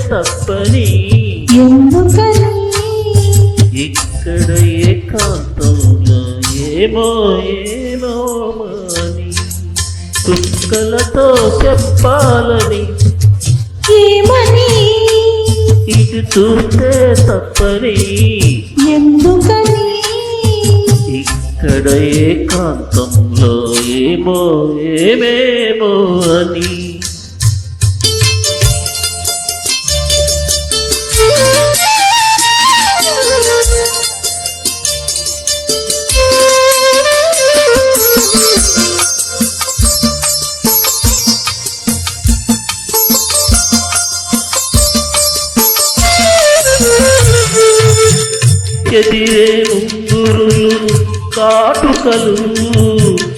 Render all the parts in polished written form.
తప్పని ఎందుకని ఇక్కడ ఏకాంతంలో ఏమో ఏమో అని కుక్కలతో చెప్పాలని ఏమని ఇటు చూస్తే తప్పని ఎందుకని ఇక్కడ ఏకాంతంలో ఏమో ఏమేమో అని ఎదిరే ముంగురులు కాటుకలు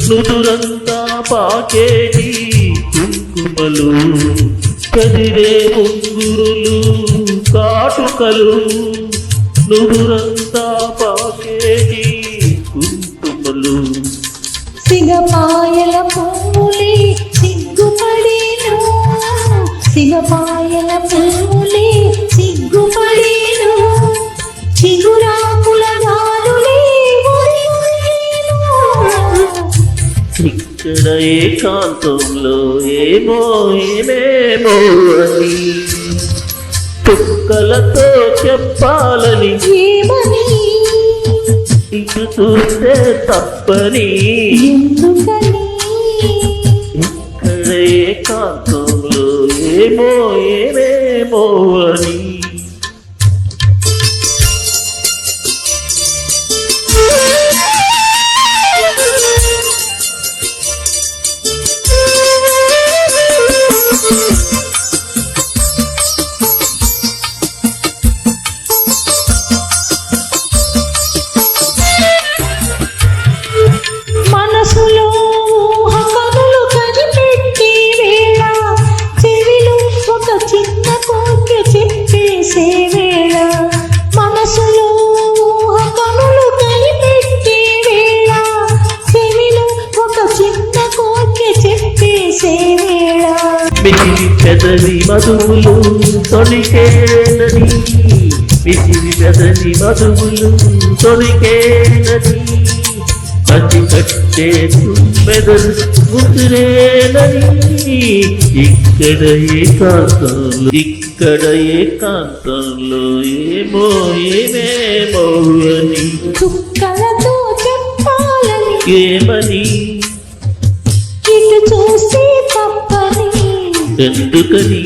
నుదురంతా పాకేటి కుంకుమలు ఎదిరే ముంగురులు కాటుకలు నుదురంతా పాకేటి కుంకుమలు సిగపాయల పూలే సిగ్గుపడేను సిగపాయల పూలే సిగ్గుపడేను చిగురాకుల గాలులే ఇక్కడ ఏకాంతంలో ఏమో ఏమేమో అని కుక్కలతో చెప్పాలని ఏమని ఇటు చూస్తే తప్పని ఎందుకని ఇక్కడ ఏకాంతంలో ఏమో ఏమేమో అని మనసులో ఊహకములు కనిపెట్టి వేళ చెవిలో ఒక చిన్న కోరిక చెప్పేసే వేళ మనసులో ఊహకములు కనిపెట్టి వేళ చెవిలో ఒక చిన్న కోరిక చెప్పేసే వేళ మిసిరి పెదవి మధువులు తొలికేనని మిసిరి పెదవి మధువులు తొలికేనని అతి కట్టే మెదడు ముసిరేనని ఇక్కడ ఏకాంతంలో ఏమో ఏమేమో అని చుక్కలతో చెప్పాలని ఏమని ఇటు చూస్తే తప్పని ఎందుకని